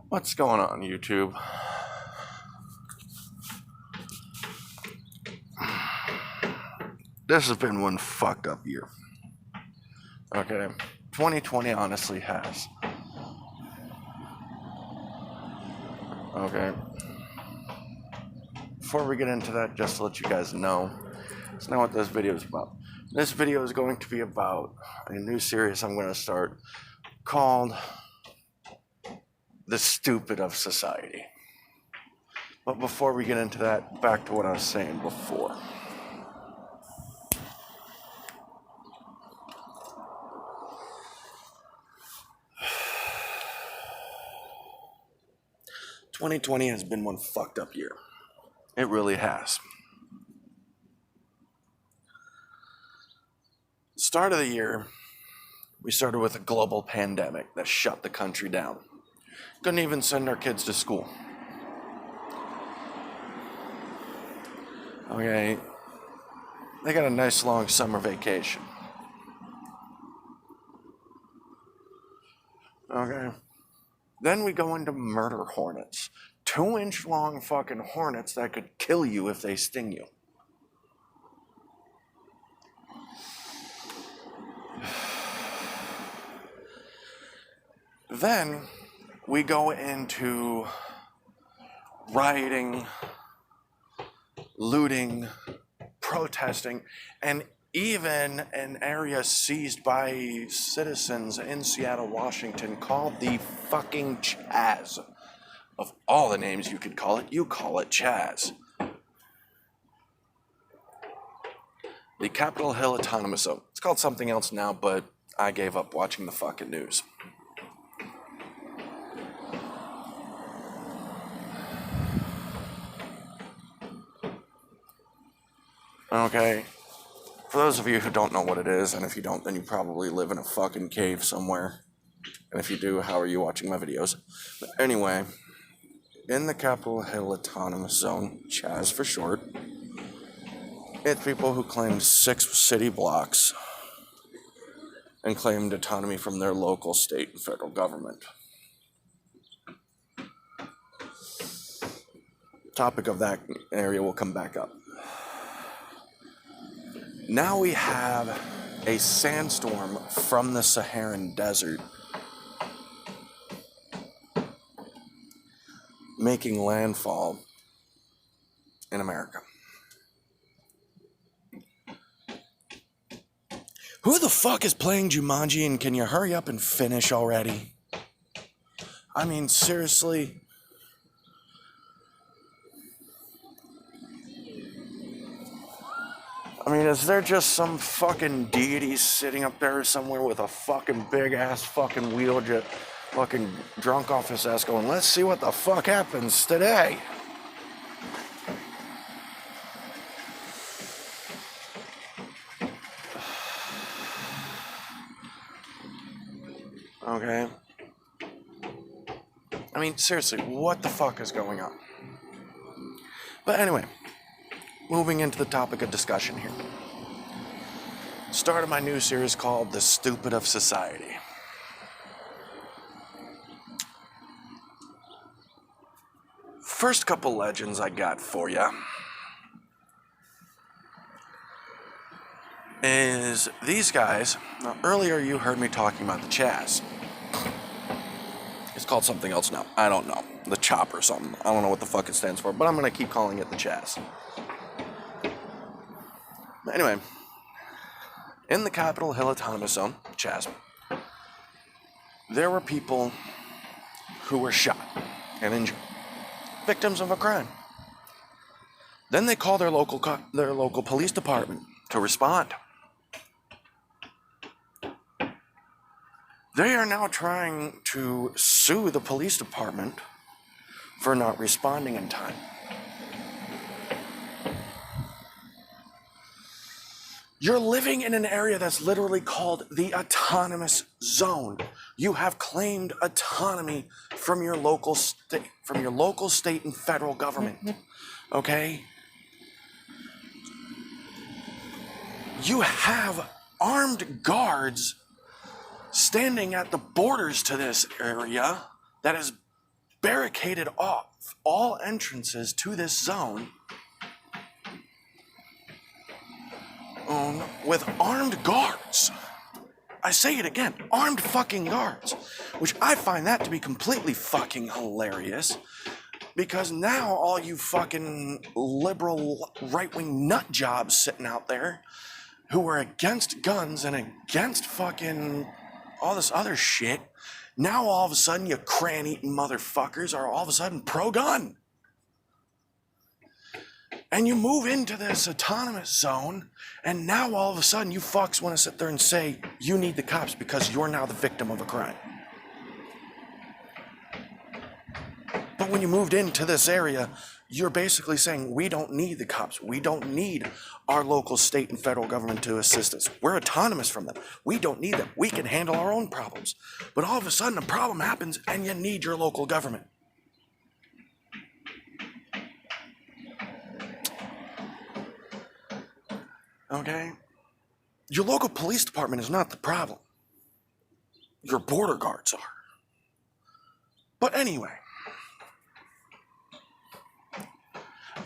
What's going on, YouTube? This has been one fucked up year. Okay, 2020 honestly has. Okay. Before we get into that, just to let you guys know, it's not what this video is about. This video is going to be about a new series I'm going to start called The Stupid of Society. But before we get into that, back to what I was saying before. "2020 has been one fucked up year. It really has. Start of the year, we started with a global pandemic that shut the country down. Couldn't even send our kids to school. Okay, they got a nice long summer vacation. Okay, then we go into murder hornets. 2-inch long fucking hornets that could kill you if they sting you. Then we go into rioting, looting, protesting, and even an area seized by citizens in Seattle, Washington called the fucking Chaz. Of all the names you could call it, you call it Chaz. The Capitol Hill Autonomous Zone. It's called something else now, but I gave up watching the fucking news. Okay, for those of you who don't know what it is, and if you don't, then you probably live in a fucking cave somewhere. And if you do, how are you watching my videos? But anyway, in the Capitol Hill Autonomous Zone, Chaz for short, it's people who claimed 6 city blocks and claimed autonomy from their local, state, and federal government. Topic of that area will come back up. Now we have a sandstorm from the Saharan Desert making landfall in America. Who the fuck is playing Jumanji, and can you hurry up and finish already? I mean, seriously. I mean, is there just some fucking deity sitting up there somewhere with a fucking big ass fucking wheel jet, fucking drunk off his ass going, let's see what the fuck happens today? Okay. I mean, seriously, what the fuck is going on? But anyway, moving into the topic of discussion here. Start of my new series called The Stupid of Society. First couple legends I got for you is these guys. Now, earlier you heard me talking about the Chaz. It's called something else now. I don't know. The Chop or something. I don't know what the fuck it stands for, but I'm going to keep calling it the Chaz. Anyway, in the Capitol Hill Autonomous Zone, Chaz, there were people who were shot and injured, victims of a crime. Then they called their local police department to respond. They are now trying to sue the police department for not responding in time. You're living in an area that's literally called the Autonomous Zone. You have claimed autonomy from your local state, and federal government. Okay? You have armed guards standing at the borders to this area that is barricaded off all entrances to this zone with armed guards. I say it again, armed fucking guards, which I find that to be completely fucking hilarious, because now all you fucking liberal right-wing nut jobs sitting out there who are against guns and against fucking all this other shit, now all of a sudden you crayon-eating motherfuckers are all of a sudden pro-gun. And you move into this autonomous zone, and now all of a sudden you fucks want to sit there and say you need the cops because you're now the victim of a crime. But when you moved into this area, you're basically saying we don't need the cops. We don't need our local, state, and federal government to assist us. We're autonomous from them. We don't need them. We can handle our own problems. But all of a sudden a problem happens and you need your local government. Okay? Your local police department is not the problem. Your border guards are. But anyway.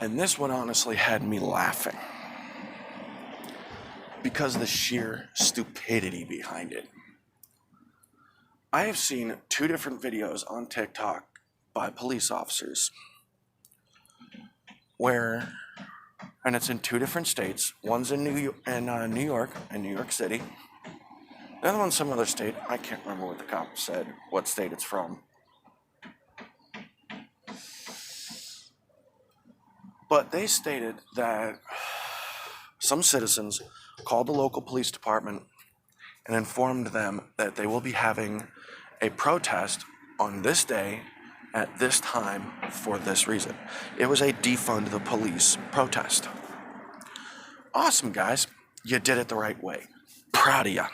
And this one honestly had me laughing. Because of the sheer stupidity behind it. I have seen 2 different videos on TikTok by police officers where, and it's in 2 different states. One's in New York and New York City. The other one's some other state. I can't remember what the cop said, what state it's from. But they stated that some citizens called the local police department and informed them that they will be having a protest on this day at this time for this reason. It was a defund the police protest. Awesome, guys. You did it the right way. Proud of you.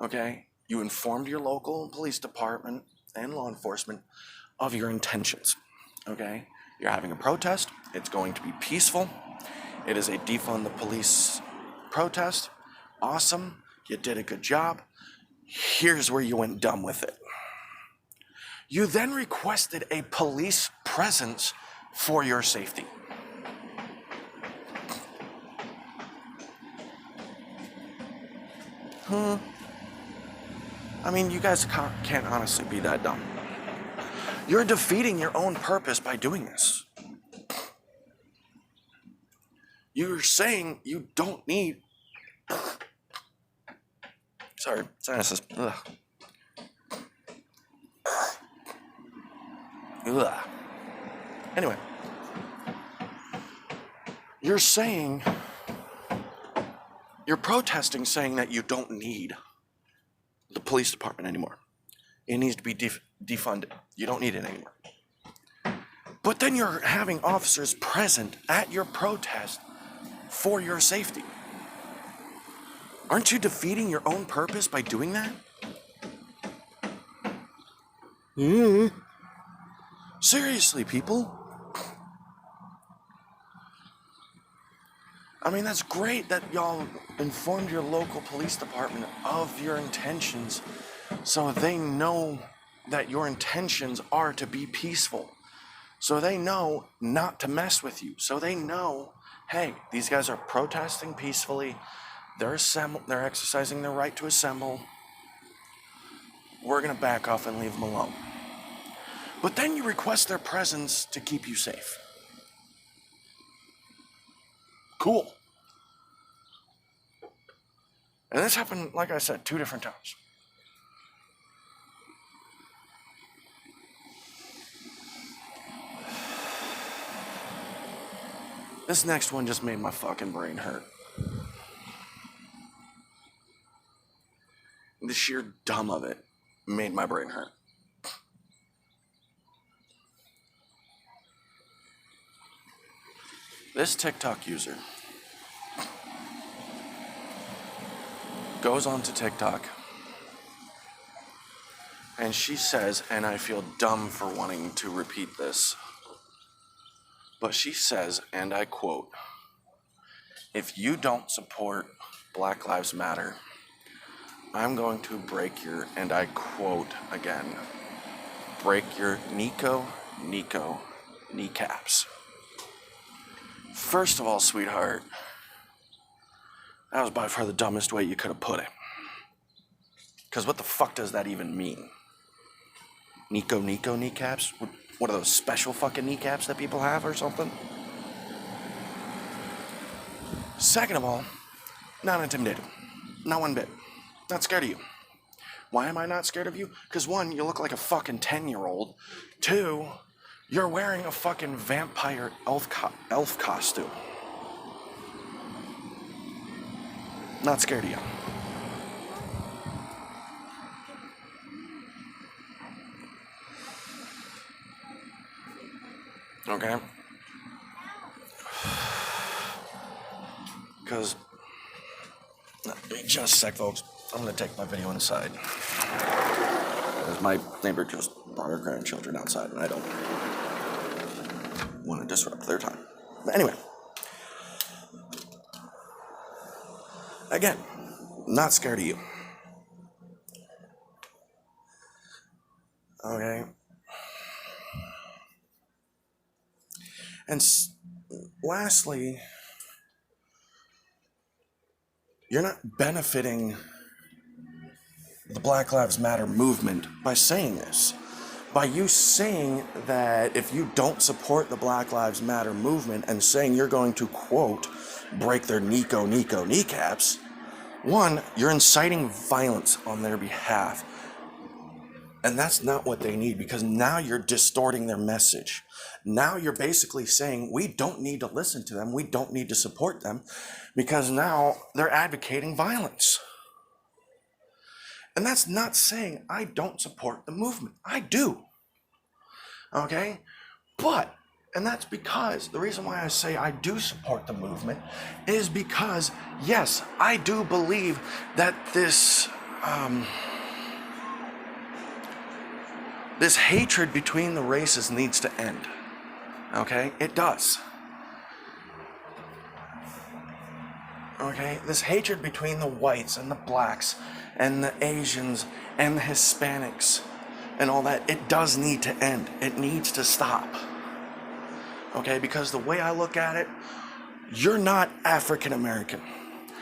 Okay? You informed your local police department and law enforcement of your intentions. Okay? You're having a protest. It's going to be peaceful. It is a defund the police protest. Awesome. You did a good job. Here's where you went dumb with it. You then requested a police presence for your safety. I mean, you guys can't honestly be that dumb. You're defeating your own purpose by doing this. You're saying you don't need... Sorry, sinuses. Ugh. Ugh. Anyway. You're saying... You're protesting saying that you don't need the police department anymore. It needs to be defunded. You don't need it anymore. But then you're having officers present at your protest for your safety. Aren't you defeating your own purpose by doing that? Seriously, people. I mean, that's great that y'all informed your local police department of your intentions so they know that your intentions are to be peaceful. So they know not to mess with you. So they know, hey, these guys are protesting peacefully. They're exercising their right to assemble. We're going to back off and leave them alone. But then you request their presence to keep you safe. Cool. And this happened, like I said, 2 different times. This next one just made my fucking brain hurt. The sheer dumb of it made my brain hurt. This TikTok user goes on to TikTok and she says, and I feel dumb for wanting to repeat this, but she says, and I quote, "If you don't support Black Lives Matter, I'm going to break your," and I quote again, break your Nico kneecaps. First of all, sweetheart, that was by far the dumbest way you could have put it. Because what the fuck does that even mean? Nico kneecaps? What are those special fucking kneecaps that people have or something? Second of all, not intimidated. Not one bit. Not scared of you. Why am I not scared of you? Because one, you look like a fucking 10-year-old. Two, you're wearing a fucking vampire elf costume. Not scared of you. Okay? Because, just a sec, folks. I'm going to take my video inside. Because my neighbor just brought her grandchildren outside, and I don't want to disrupt their time. But anyway. Again, not scared of you. Okay? And lastly, you're not benefiting the Black Lives Matter movement by saying this. By you saying that if you don't support the Black Lives Matter movement and saying you're going to, quote, break their Nico kneecaps, one, you're inciting violence on their behalf. And that's not what they need, because now you're distorting their message. Now you're basically saying we don't need to listen to them, we don't need to support them, because now they're advocating violence. And that's not saying I don't support the movement. I do. Okay? But, and that's because, the reason why I say I do support the movement is because, yes, I do believe that this hatred between the races needs to end. Okay? It does. Okay? This hatred between the whites and the blacks and the Asians and the Hispanics and all that, it does need to end. It needs to stop. Okay? Because the way I look at it, you're not African American.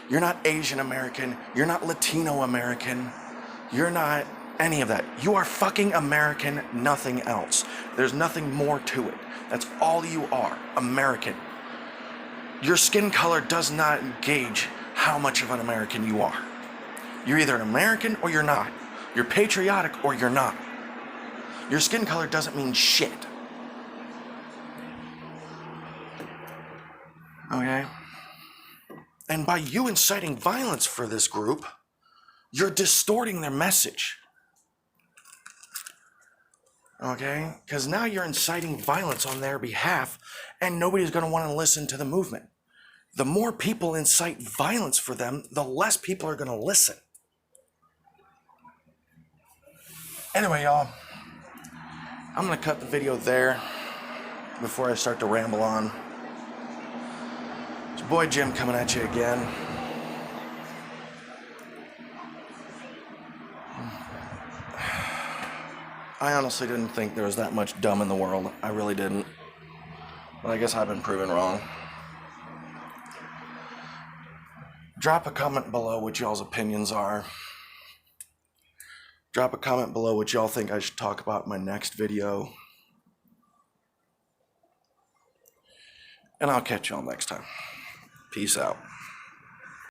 You're not Asian American. You're not Latino American. You're not any of that. You are fucking American, nothing else. There's nothing more to it. That's all you are, American. Your skin color does not gauge how much of an American you are. You're either an American or you're not. You're patriotic or you're not. Your skin color doesn't mean shit. Okay? And by you inciting violence for this group, you're distorting their message. Okay? Because now you're inciting violence on their behalf, and nobody's going to want to listen to the movement. The more people incite violence for them, the less people are going to listen. Anyway, y'all, I'm going to cut the video there before I start to ramble on. It's your boy Jim coming at you again. I honestly didn't think there was that much dumb in the world. I really didn't. But I guess I've been proven wrong. Drop a comment below what y'all's opinions are. Drop a comment below what y'all think I should talk about in my next video. And I'll catch y'all next time. Peace out.